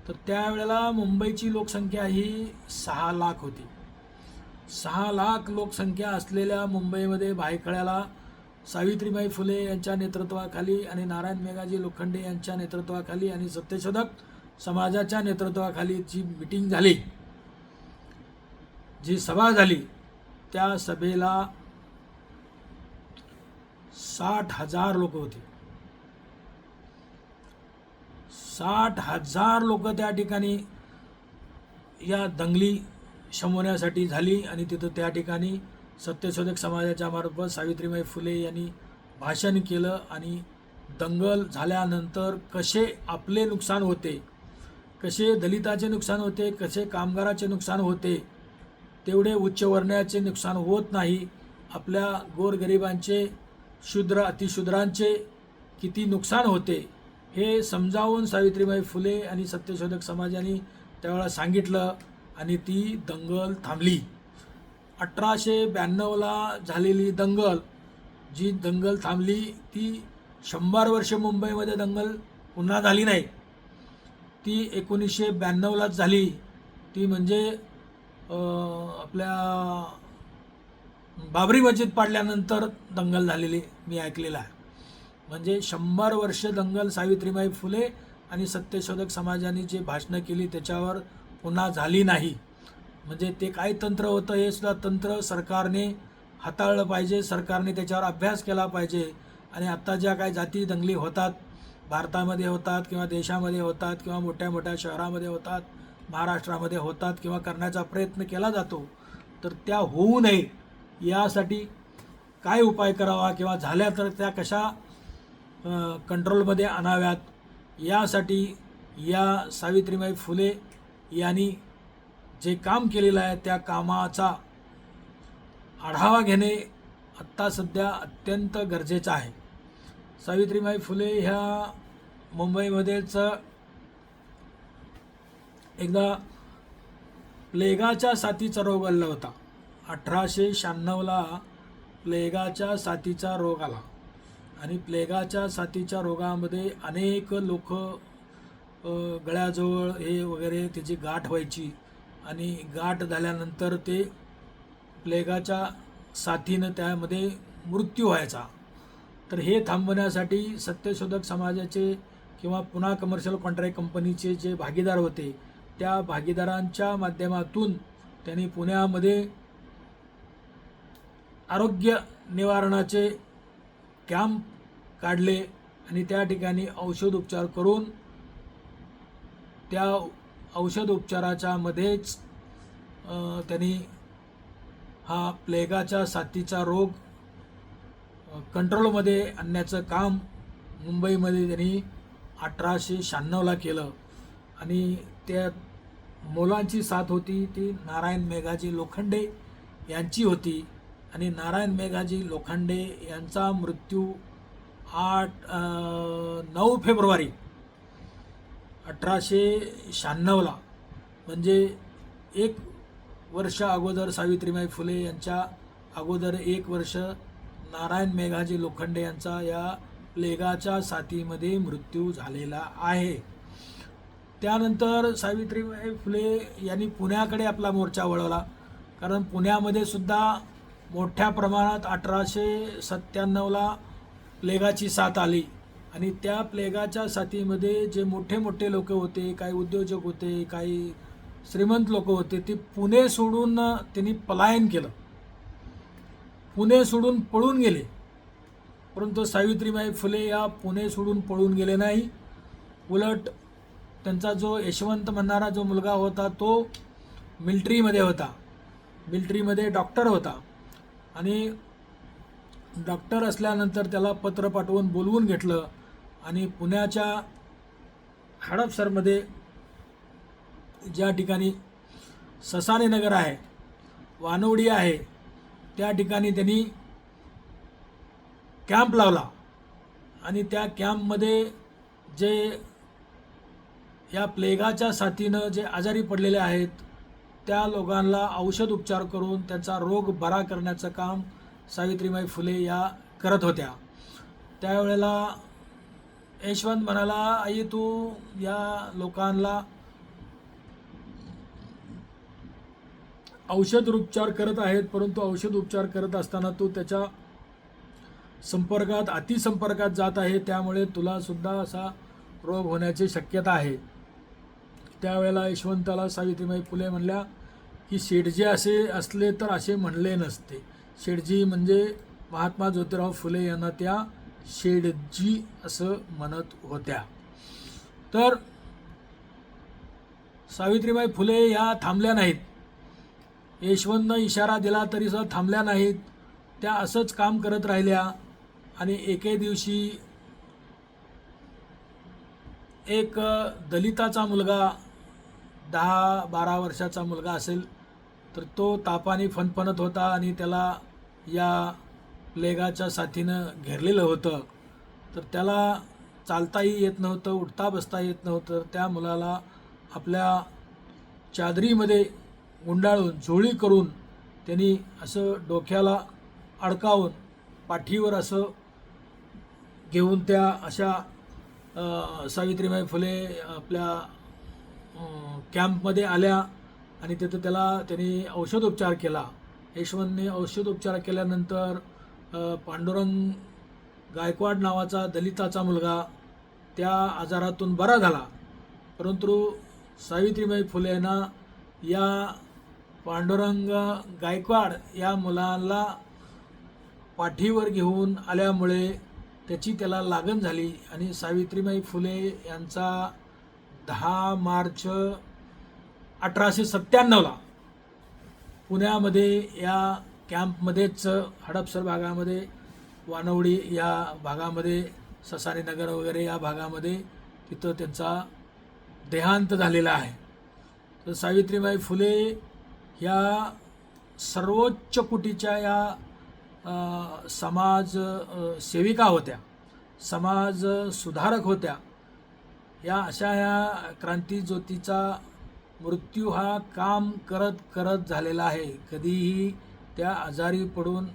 तर त्यावेळेला मुंबईची लोकसंख्या ही 6 लाख होती. 6 लाख लोकसंख्या असलेल्या मुंबईमध्ये भायखळ्याला सावित्रीबाई फुले यांच्या नेतृत्वाखाली आणि नारायण मेघाजी लोखंडे यांच्या नेतृत्वाखाली आणि सत्यशोधक समाजाच्या नेतृत्वाखाली जी मीटिंग झाली, जी सभा झाली, त्या सभेला 60,000 लोक होते. 60,000 लोक त्या ठिकाणी या दंगली शमवण्यासाठी झाली, आणि तिथं त्या ठिकाणी सत्यशोधक समाजाच्या मार्फत सावित्रीबाई फुले यांनी भाषण केलं, आणि दंगल झाल्यानंतर कसे आपले नुकसान होते, कसे दलिताचे नुकसान होते, कसे कामगाराचे नुकसान होते, तेवढे उच्चवर्णीयाचे नुकसान होत नाही, आपल्या गोरगरिबांचे, शूद्र अतिशूद्रांचे किती नुकसान होते हे समजावून सावित्रीबाई फुले आणि सत्यशोधक समाजाने त्यावेळेला सांगितलं, आणि ती दंगल थांबली. 1892ला झालेली दंगल, जी दंगल थांबली, ती 100 वर्ष मुंबईमध्ये दंगल पुन्हा झाली नाही. ती 1992लाच झाली. ती म्हणजे आपल्या बाबरी मस्जिद पाडल्यानंतर दंगल झालेली मी ऐकलेलं आहे. म्हणजे 100 वर्ष दंगल सावित्रीबाई फुले आणि सत्यशोधक समाजाने जे भाषणं केली त्याच्यावर पुन्हा झाली नाही. म्हणजे ते काय तंत्र होतं हे सुद्धा तंत्र सरकारने हाताळलं पाहिजे, सरकारने त्याच्यावर अभ्यास केला पाहिजे. आणि आत्ता ज्या काय जाती दंगली होतात, भारतामध्ये होतात किंवा देशामध्ये होतात किंवा मोठ्या मोठ्या शहरामध्ये होतात, महाराष्ट्रामध्ये होतात किंवा करण्याचा प्रयत्न केला जातो, तर त्या होऊ नये यासाठी काय उपाय करावा किंवा झाल्या तर त्या कशा कंट्रोलमध्ये आणाव्यात यासाठी या सावित्रीबाई फुले यांनी जे काम केलेलं आहे त्या कामाचा आढावा घेणे आत्ता सध्या अत्यंत गरजेचं आहे. सावित्रीबाई फुले ह्या मुंबईमध्येच एकदा प्लेगाच्या साथीचा रोग आला होता. 1896ला प्लेगाच्या साथीचा रोग आला आणि प्लेगाच्या साथीच्या रोगामध्ये अनेक लोक गळ्याजवळ हे वगैरे त्याची गाठ व्हायची आणि गाठ झाल्यानंतर ते प्लेगाच्या साथीनं त्यामध्ये मृत्यू व्हायचा. तर हे थांबवण्यासाठी सत्यशोधक समाजाचे किंवा पुणा कमर्शियल कॉन्ट्रॅक्ट कंपनीचे जे भागीदार होते त्या भागीदारांच्या माध्यमातून त्यांनी पुण्यामध्ये आरोग्य निवारणाचे कॅम्प काढले आणि त्या ठिकाणी औषध उपचार करून त्या औषध उपचाराच्या मध्येच त्यांनी हा प्लेगाच्या साथीचा रोग कंट्रोलमध्ये आणण्याचं काम मुंबईमध्ये त्यांनी 1896ला केलं. आणि त्या मुलांची साथ होती ती नारायण मेघाजी लोखंडे यांची होती आणि नारायण मेघाजी लोखंडे यांचा मृत्यू 9 फेब्रुवारी 1896ला म्हणजे 1 वर्ष अगोदर सावित्रीबाई फुले यांच्या अगोदर 1 वर्ष नारायण मेघाजी लोखंडे यांचा या प्लेगाच्या साथीमध्ये मृत्यू झालेला आहे. त्यानंतर सावित्रीबाई फुले यांनी पुण्याकडे आपला मोर्चा वळवला, कारण पुण्यामध्ये सुद्धा मोठ्या प्रमाणात 1897ला प्लेगाची साथ आली आणि त्या प्लेगाच्या साथीमध्ये जे मोठे मोठे लोक होते, काही उद्योजक होते, काही श्रीमंत लोक होते, ते पुणे सोडून त्यांनी पलायन केलं, पुणे सोडून पळून गेले. परंतु सावित्रीबाई फुले या पुणे सोडून पळून गेले नाही. उलट त्यांचा जो यशवंत म्हणणारा जो मुलगा होता तो मिलिटरीमध्ये होता, मिलिटरीमध्ये डॉक्टर होता आणि डॉक्टर असल्यानंतर त्याला पत्र पाठवून बोलवून घेतलं आणि पुण्याच्या हडपसरमध्ये ज्या ठिकाणी ससाणे नगर आहे, वानवडी आहे, त्या ठिकाणी त्यांनी कॅम्प लावला आणि त्या कॅम्पमध्ये जे या प्लेगाच्या साथीनं जे आजारी पडलेले आहेत त्या लोकांना औषध उपचार करून त्यांचा रोग बरा करण्याचं काम सावित्रीबाई फुले या करत होत्या. त्यावेळेला यशवंत म्हणाला, आई तू या लोकांना औषध उपचार करत आहेत, परंतु औषध उपचार करत असताना तू त्याच्या संपर्कात अतिसंपर्कात जात आहे, त्यामुळे तुला सुद्धा असा रोग होण्याची शक्यता आहे. त्यावेळेला यशवंताला सावित्रीबाई फुले म्हणल्या की शेठजी असे असले तर असे म्हणले नसते. शेठजी म्हणजे महात्मा ज्योतिराव फुले यांना त्या शेठजी असं म्हणत होत्या. तर सावित्रीबाई फुले या थांबल्या नाहीत, यशवंतनं इशारा दिला तरी सुद्धा थांबल्या नाहीत. त्या असंच काम करत राहिल्या आणि एके दिवशी एक दलिताचा मुलगा 10-12 वर्षाचा मुलगा असेल, तर तो तापाने फणफणत होता आणि त्याला या प्लेगाच्या साथीनं घेरलेलं होतं. तर त्याला चालताही येत नव्हतं, उठता बसता येत नव्हतं. त्या मुलाला आपल्या चादरीमध्ये गुंडाळून झोळी करून त्यांनी असं डोक्याला अडकावून पाठीवर असं घेऊन त्या अशा सावित्रीबाई फुले आपल्या कॅम्पमध्ये आल्या आणि तिथं त्यांनी औषधोपचार केला. यशवंतने औषधोपचार केल्यानंतर पांडुरंग गायकवाड नावाचा दलिताचा मुलगा त्या आजारातून बरा झाला, परंतु सावित्रीबाई फुलेंना या पांडुरंग गायकवाड या मुलाला पाठीवर घेऊन आल्यामुळे त्याला लागण झाली आणि सावित्रीबाई फुले यांचा 10 मार्च 1897ला पुण्यामध्ये या कॅम्पमध्येच हडपसर भागामध्ये, वानवडी या भागामध्ये, ससानी नगर वगैरे या भागामध्ये तिथं त्यांचा देहांत झालेला आहे. तर सावित्रीबाई फुले ह्या सर्वोच्च कोटीच्या या समाज सेविका होत्या, समाज सुधारक होत्या. या अशा या क्रांती ज्योतीचा मृत्यू हा काम करत करत झालेला आहे. कधीही त्या आजारी पडून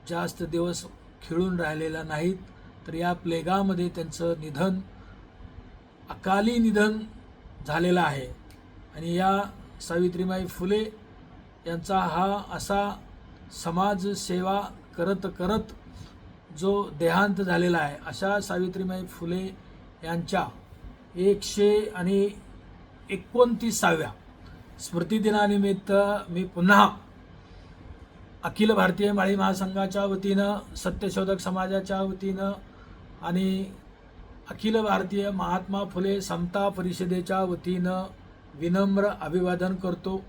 जास्त दिवस खिळून राहिलेला नाहीत. तर या प्लेगामध्ये त्यांचं निधन, अकाली निधन झालेलं आहे. आणि या सावित्रीबाई फुले यांचा हा असा समाजसेवा करत करत जो देहांत झालेला आहे, अशा सावित्रीबाई फुले यांच्या 129व्या स्मृतिदिनानिमित्त मी पुन्हा अखिल भारतीय माळी महासंघाच्या वतीनं, सत्यशोधक समाजाच्या वतीनं आणि अखिल भारतीय महात्मा फुले समता परिषदेच्या वतीनं विनम्र अभिवादन करतो.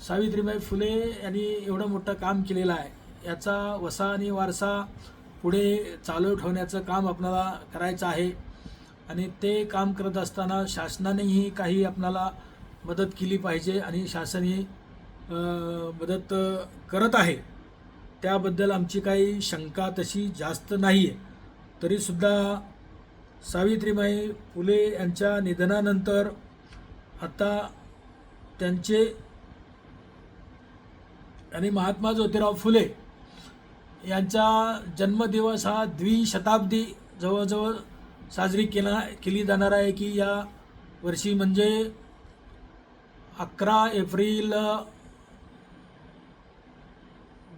सावित्रीबाई फुले यांनी एवढं मोठं काम केलेलं आहे, याचा वसा आणि वारसा पुढे चालू ठेवण्याचं काम आपल्याला करायचं आहे. आणि ते काम करत असताना शासनानेही काही आपल्याला मदत केली पाहिजे आणि शासनही मदत करत आहे. त्याबद्दल आमची काही शंका तशी जास्त नाही आहे. तरीसुद्धा सावित्रीबाई फुले यांच्या निधनानंतर आता त्यांचे आणि महात्मा ज्योतिराव फुले यांचा जन्मदिवस हा द्विशताब्दी जवळजवळ साजरी केली जाणार आहे. की या वर्षी म्हणजे 11 एप्रिल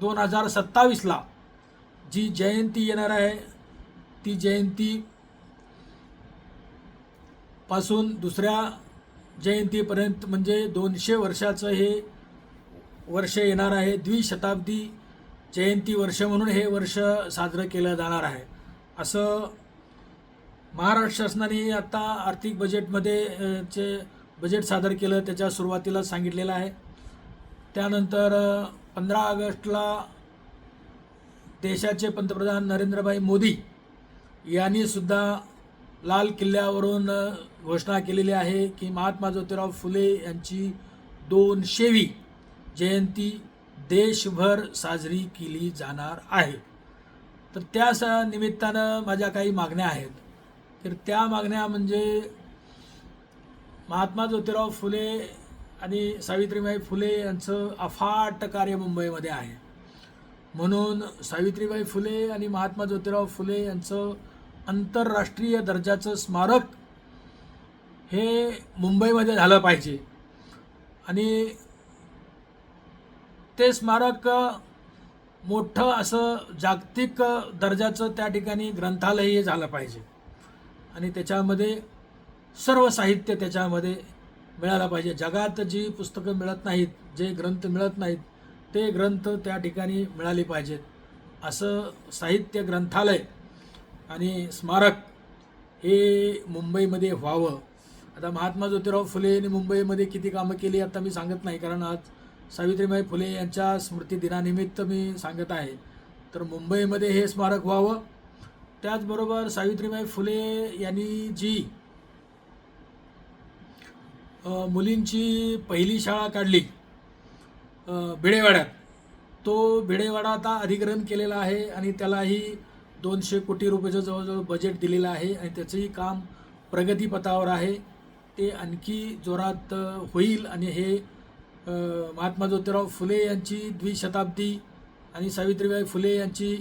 2027ला जी जयंती येणार आहे, ती जयंती पासून दुसऱ्या जयंतीपर्यंत म्हणजे 200 वर्षाचं हे वर्ष येणार आहे. द्विशताब्दी जयंती वर्ष म्हणून हे वर्ष साजरं केलं जाणार आहे. असं महाराष्ट्र शासनाने आता आर्थिक बजेटमध्ये बजेट सादर केलं, त्याच्या सुरुवातीला सांगितलेलं आहे. त्यानंतर 15 ऑगस्टला देशाचे पंतप्रधान नरेंद्रभाई मोदी यांनी सुद्धा लाल किल्ल्यावरून घोषणा केलेली आहे की महात्मा ज्योतिराव फुले यांची 200वी जयंती देशभर साजरी केली जाणार आहे. तर त्या निमित्तानं माझ्या काही मागण्या आहेत. तर त्या मागण्या म्हणजे महात्मा ज्योतिराव फुले आणि सावित्रीबाई फुले यांचं अफाट कार्य मुंबईमध्ये आहे, म्हणून सावित्रीबाई फुले आणि महात्मा ज्योतिराव फुले यांचं आंतरराष्ट्रीय दर्जाचं स्मारक हे मुंबईमध्ये झालं पाहिजे. आणि ते स्मारक मोठं असं जागतिक दर्जाचं त्या ठिकाणी ग्रंथालयही झालं पाहिजे. आणि त्याच्यामध्ये सर्व साहित्य त्याच्यामध्ये मिळालं पाहिजे. जगात जी पुस्तकं मिळत नाहीत, जे ग्रंथ मिळत नाहीत, ते ग्रंथ त्या ठिकाणी मिळाले पाहिजेत. असं साहित्य ग्रंथालय आणि स्मारक हे मुंबईमध्ये व्हावं. आता महात्मा ज्योतिराव फुले यांनी मुंबईमध्ये किती कामं केली आता मी सांगत नाही, कारण आज सावित्रीबाई फुले यांच्या स्मृतिदिनानिमित्त मी सांगत आहे. तर मुंबईमध्ये हे स्मारक व्हावं. त्याचबरोबर सावित्रीबाई फुले यांनी जी मुलींची पहिली शाळा काढली भिडेवाड्यात, तो भिडेवाडा आता अधिग्रहण केलेला आहे आणि त्यालाही 200 कोटी रुपयाचं जवळजवळ बजेट दिलेलं आहे आणि त्याचंही काम प्रगतीपथावर आहे. ते आणखी जोरात होईल. आणि हे महात्मा ज्योतिराव फुले यांची द्विशताब्दी आणि सावित्रीबाई फुले यांची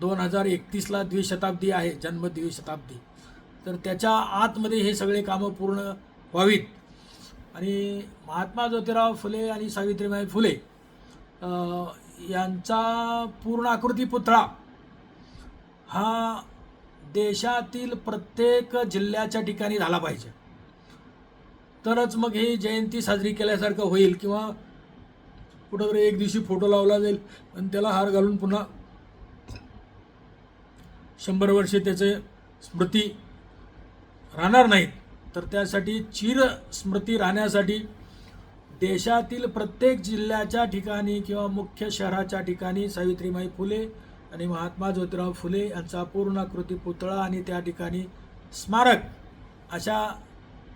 2031ला द्विशताब्दी आहे, जन्म द्विशताब्दी. तर त्याच्या आतमध्ये हे सगळे कामं पूर्ण व्हावीत. आणि महात्मा ज्योतिराव फुले आणि सावित्रीबाई फुले यांचा पूर्ण आकृती पुतळा हा देशातील प्रत्येक जिल्ह्याच्या ठिकाणी झाला पाहिजे, तरच मग ही जयंती साजरी केल्यासारखं होईल. किंवा कुठंतरी एक दिवशी फोटो लावला जाईल आणि त्याला हार घालून पुन्हा 100 वर्षे त्याचे स्मृती राहणार नाहीत. तर त्यासाठी चिर स्मृती राहण्यासाठी देशातील प्रत्येक जिल्ह्याच्या ठिकाणी किंवा मुख्य शहराच्या ठिकाणी सावित्रीबाई फुले आणि महात्मा ज्योतिराव फुले यांचा पूर्णाकृती पुतळा आणि त्या ठिकाणी स्मारक अशा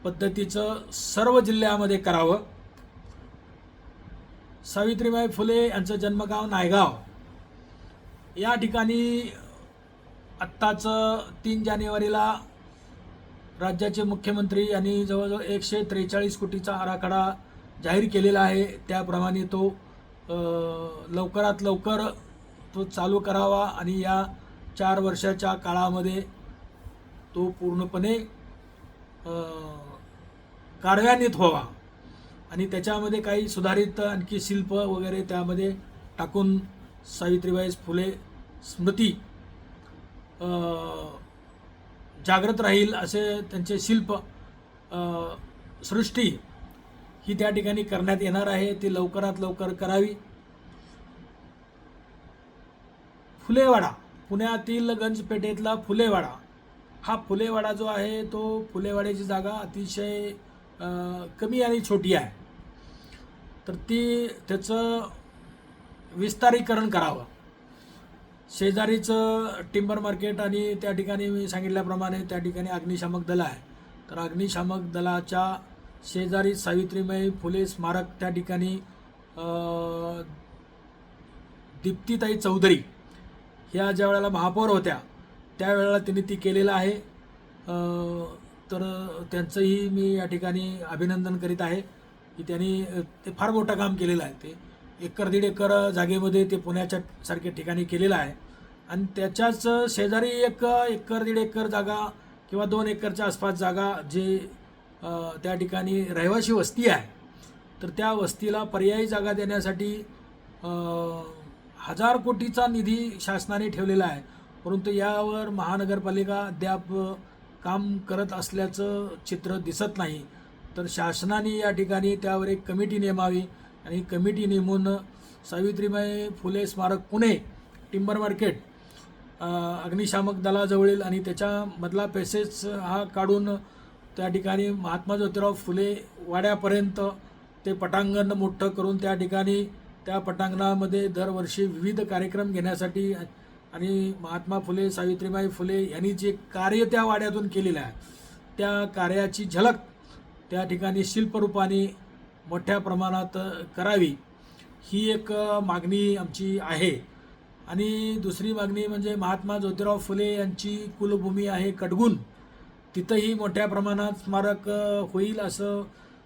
पद्धतीचं सर्व जिल्ह्यामध्ये करावं. सावित्रीबाई फुले यांचं जन्मगाव नायगाव या ठिकाणी आत्ताच 3 जानेवारीला राज्याचे मुख्यमंत्री यांनी जवळजवळ 143 कोटीचा आराखडा जाहीर केलेला आहे. त्याप्रमाणे तो लवकरात लवकर तो चालू करावा आणि या 4 वर्षाच्या काळामध्ये तो पूर्णपणे कार्यान्वित व्हावा आणि त्याच्यामध्ये काही सुधारित आणखी शिल्प वगैरे त्यामध्ये टाकून सावित्रीबाई फुले स्मृती जागृत राहील असे त्यांचे शिल्प सृष्टी ही त्या ठिकाणी करण्यात येणार आहे. ती लवकरात लवकर करावी. फुलेवाडा, पुण्यातील गंजपेठेतला फुलेवाडा, हा फुलेवाडा जो आहे तो फुलेवाड्याची जागा अतिशय कमी आणि छोटी आहे. तर त्याचं विस्तारीकरण करावं. शेजारीचं टिंबर मार्केट आणि त्या ठिकाणी मी सांगितल्याप्रमाणे त्या ठिकाणी अग्निशामक दल आहे. तर अग्निशामक दलाच्या शेजारी सावित्रीबाई फुले स्मारक त्या ठिकाणी दीप्तीताई चौधरी ह्या ज्या वेळेला महापौर होत्या त्यावेळेला त्यांनी ती केलेलं आहे. तर त्यांचंही मी या ठिकाणी अभिनंदन करीत आहे की त्यांनी ते फार मोठं काम केलेलं आहे. ते 1-1.5 एकर जागेमध्ये ते पुण्याच्या सारख्या ठिकाणी केलेलं आहे आणि त्याच्याच शेजारी 1-1.5 एकर जागा किंवा 2 एकरच्या आसपास जागा जे त्या ठिकाणी रहिवासी वस्ती आहे. तर त्या वस्तीला पर्यायी जागा देण्यासाठी 1000 कोटीचा निधी शासनाने ठेवलेला आहे. परंतु यावर महानगरपालिका अद्याप काम करत असल्याचं चित्र दिसत नाही. तर शासनाने या ठिकाणी त्यावर एक कमिटी नेमावी आणि कमिटी नेमून सावित्रीबाई फुले स्मारक पुणे टिंबर मार्केट अग्निशामक दलाजवळील आणि त्याच्यामधला पॅसेज हा काढून त्या ठिकाणी महात्मा ज्योतिराव फुले वाड्यापर्यंत ते पटांगण मोठं करून त्या ठिकाणी त्या पटांगणामध्ये दरवर्षी विविध कार्यक्रम घेण्यासाठी आणि महात्मा फुले सावित्रीबाई फुले यांनी जे कार्य त्या वाड्यातून केलेलं आहे त्या कार्याची झलक त्या ठिकाणी शिल्परूपाने मोठ्या प्रमाणात करावी ही एक मागणी आमची आहे. आणि दुसरी मागणी म्हणजे महात्मा ज्योतिराव फुले यांची कुलभूमी आहे कटगुण, तिथंही मोठ्या प्रमाणात स्मारक होईल असं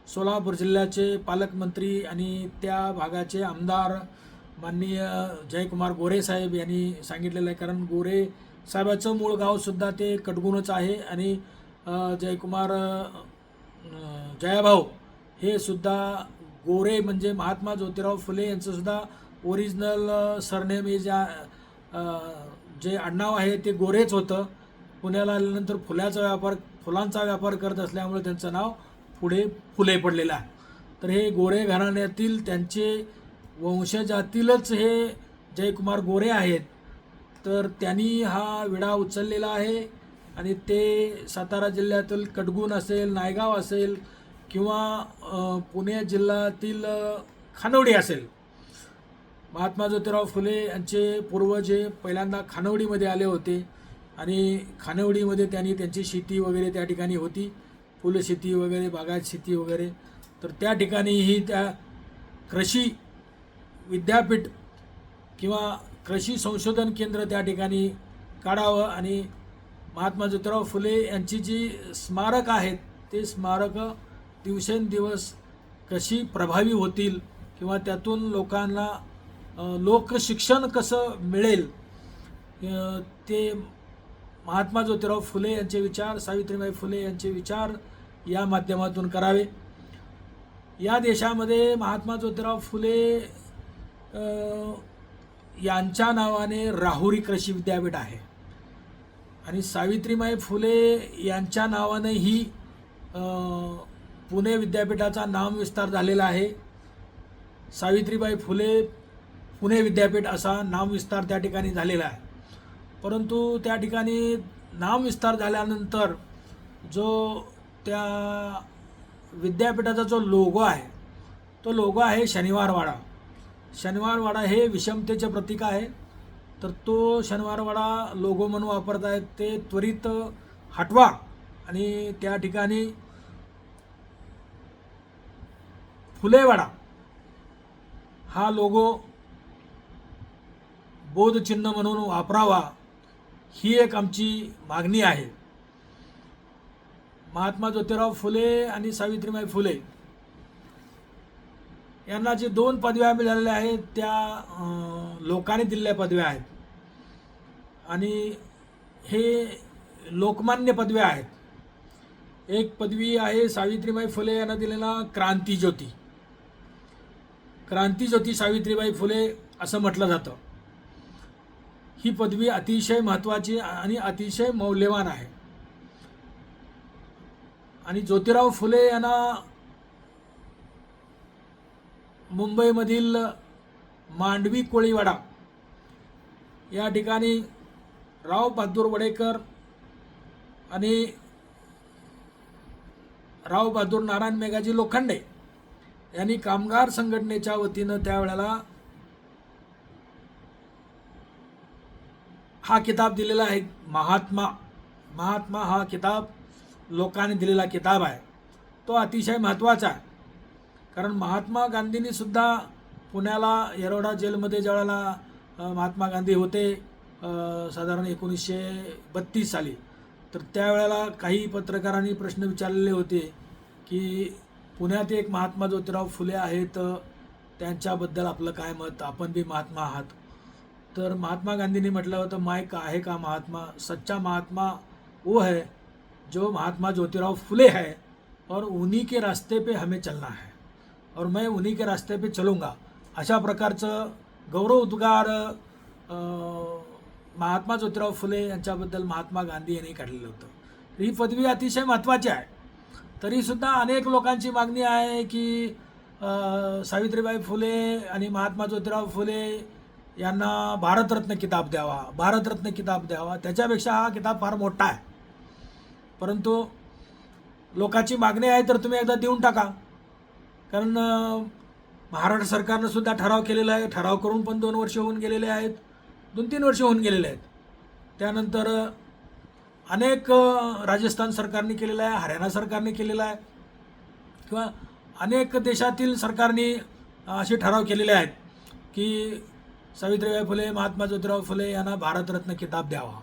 सोलापूर जिल्ह्याचे पालकमंत्री आणि त्या भागाचे आमदार माननीय जयकुमार गोरे साहेब यांनी सांगितलेलं आहे. कारण गोरे साहेबाचं मूळ गावसुद्धा ते कटगुणच आहे आणि जयकुमार जयाभाऊ हे सुद्धा गोरे म्हणजे महात्मा ज्योतिराव फुले यांचं सुद्धा ओरिजिनल सरनेम हे जे आडनाव आहे ते गोरेच होतं. पुण्याला आल्यानंतर फुलांचा व्यापार करत असल्यामुळे त्यांचं नाव पुढे फुले पडलेलं आहे. तर हे गोरे घराण्यातील त्यांचे वंशजातीलच हे जयकुमार गोरे आहेत. तर त्यांनी हा विडा उचललेला आहे आणि ते सातारा जिल्ह्यातील कटगुण असेल, नायगाव असेल किंवा पुणे जिल्ह्यातील खानवडी असेल. महात्मा ज्योतिराव फुले यांचे पूर्वज हे पहिल्यांदा खानवडीमध्ये आले होते आणि खानवडीमध्ये त्यांनी त्यांची शेती वगैरे त्या ठिकाणी होती, फुलशेती वगैरे, बागायत शेती वगैरे. तर त्या ठिकाणीही त्या कृषी विद्यापीठ किंवा कृषी संशोधन केंद्र त्या ठिकाणी काढावं आणि महात्मा ज्योतिराव फुले यांची जी स्मारक आहेत ते स्मारक दिवसेंदिवस कशी प्रभावी होतील किंवा त्यातून लोकांना लोकशिक्षण कसं मिळेल ते महात्मा ज्योतिराव फुले यांचे विचार, सावित्रीबाई फुले यांचे विचार या माध्यमातून करावे. या देशामध्ये महात्मा ज्योतिराव फुले यांच्या नावाने राहुरी कृषी विद्यापीठ आहे. आणि सावित्रीबाई फुले यांच्या नावाने ही पुणे विद्यापीठाचा नामविस्तार झालेला आहे. सावित्रीबाई फुले पुणे विद्यापीठ असा नामविस्तार त्या ठिकाणी झालेला आहे. परंतु त्या ठिकाणी नामविस्तार झाल्यानंतर जो त्या विद्यापीठाचा जो लोगो आहे तो लोगो आहे शनिवारवाडा. शनिवारवाडा हे विषमतेचे प्रतीक आहे. तर तो शनिवारवाडा लोगो म्हणून वापरत आहेत ते त्वरित हटवा आणि त्या ठिकाणी फुलेवाडा हा लोगो बोधचिन्ह म्हणून वापरावा ही एक आमची मागणी आहे. महात्मा ज्योतिराव फुले आणि सावित्रीबाई फुले यांना जे 2 पदव्या मिळालेल्या आहेत त्या लोकांनी दिलेल्या पदव्या आहेत आणि हे लोकमान्य पदव्या आहेत. एक पदवी आहे सावित्रीबाई फुले यांना दिलेला क्रांतिज्योती. क्रांतिज्योती सावित्रीबाई फुले असं म्हटलं जातं. ही पदवी अतिशय महत्त्वाची आणि अतिशय मौल्यवान आहे. आणि ज्योतिराव फुले यांना मुंबईमधील मांडवी कोळीवाडा या ठिकाणी राव बहादूर वडेकर आणि राव बहादूर नारायण मेघाजी लोखंडे यांनी कामगार संघटनेच्या वतीनं त्यावेळेला हा किताब दिलेला आहे. महात्मा हा किताब लोकांनी दिलेला किताब आहे. तो अतिशय महत्त्वाचा आहे. कारण महात्मा गांधींनी सुद्धा पुण्याला येरवडा जेलमध्ये ज्यावेळेला महात्मा गांधी होते साधारण 1932 साली, तर त्यावेळेला काही पत्रकारांनी प्रश्न विचारलेले होते की पुण्यात एक महात्मा ज्योतिराव फुले आहेत, त्यांच्याबद्दल आपलं काय मत, आपण भी महात्मा आहात. तर महात्मा गांधींनी म्हटलं होतं, माइक आहे का महात्मा, सच्चा महात्मा वो है जो महात्मा ज्योतिराव फुले है और उन्हीं के रास्ते पे हमें चलना है और मैं उन्हीं के रास्ते पे चलूँगा. अशा प्रकारचं गौरवोद्गार महात्मा ज्योतिराव फुले यांच्याबद्दल महात्मा गांधी यांनी काढलेलं होतं. ही पदवी अतिशय महत्त्वाची आहे. तरीसुद्धा अनेक लोकांची मागणी आहे की सावित्रीबाई फुले आणि महात्मा ज्योतिराव फुले यांना भारतरत्न किताब द्यावा, भारतरत्न किताब द्यावा. त्याच्यापेक्षा हा किताब फार मोठा आहे. परंतु लोकांची मागणी आहे तर तुम्ही एकदा देऊन टाका. कारण महाराष्ट्र सरकारनं सुद्धा ठराव केलेला आहे. ठराव करून पण 2 वर्ष होऊन गेलेले आहेत, 2-3 वर्ष होऊन गेलेले आहेत. त्यानंतर अनेक राजस्थान सरकारने केलेलं आहे, हरियाणा सरकारने केलेला आहे किंवा अनेक देशातील सरकारने असे ठराव केलेले आहेत की सावित्रीबाई फुले, महात्मा ज्योतिराव फुले यांना भारतरत्न किताब द्यावा.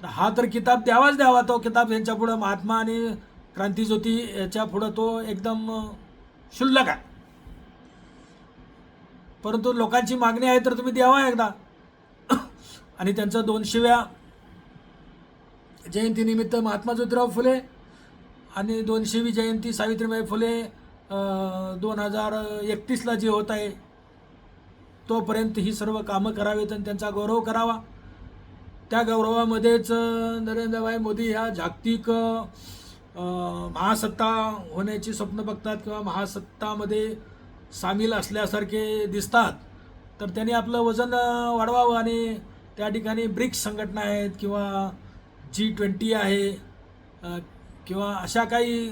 हा तर किताब द्यावाच द्यावा. तो किताब यांच्या पुढं महात्मा आणि क्रांतिज्योती याच्या पुढं तो एकदम क्षुल्लक आहे. परंतु लोकांची मागणी आहे तर तुम्ही द्यावा एकदा. आणि त्यांचं 200व्या जयंतीनिमित्त महात्मा ज्योतिराव फुले आणि 200वी जयंती सावित्रीबाई फुले 2031ला जी होत आहे तोपर्यंत ही सर्व कामं करावीत आणि त्यांचा गौरव करावा. त्या गौरवामध्येच नरेंद्रभाई मोदी ह्या जागतिक महासत्ता होण्याची स्वप्न बघतात किंवा महासत्तामध्ये सामील असल्यासारखे दिसतात. तर त्यांनी आपलं वजन वाढवावं आणि त्या ठिकाणी ब्रिक्स संघटना आहेत किंवा G20 आहे किंवा अशा काही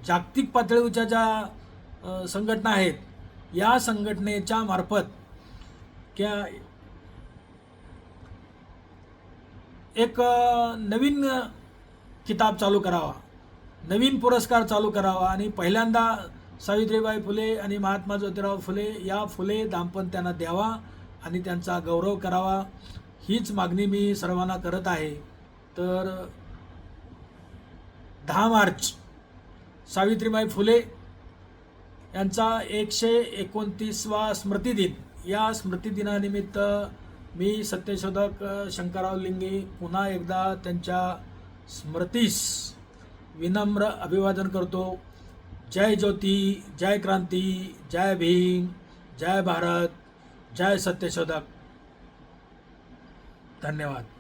जागतिक पातळीवरच्या ज्या संघटना आहेत, या संघटनेच्या मार्फत एक नवीन किताब चालू करावा, नवीन पुरस्कार चालू करावा आणि पहिल्यांदा सावित्रीबाई फुले आणि महात्मा ज्योतिराव फुले या फुले दाम्पत्यांना द्यावा आणि त्यांचा गौरव करावा. हीच मागणी मी सर्वांना करत आहे. तर 10 मार्च सावित्रीबाई फुले यांचा 129वा स्मृतिदिन. या स्मृतिदिनानिमित्त मी सत्यशोधक शंकरराव लिंगे पुन्हा एकदा त्यांच्या स्मृतीस विनम्र अभिवादन करतो. जय ज्योती, जय क्रांती, जय भीम, जय भारत, जय सत्यशोधक. धन्यवाद.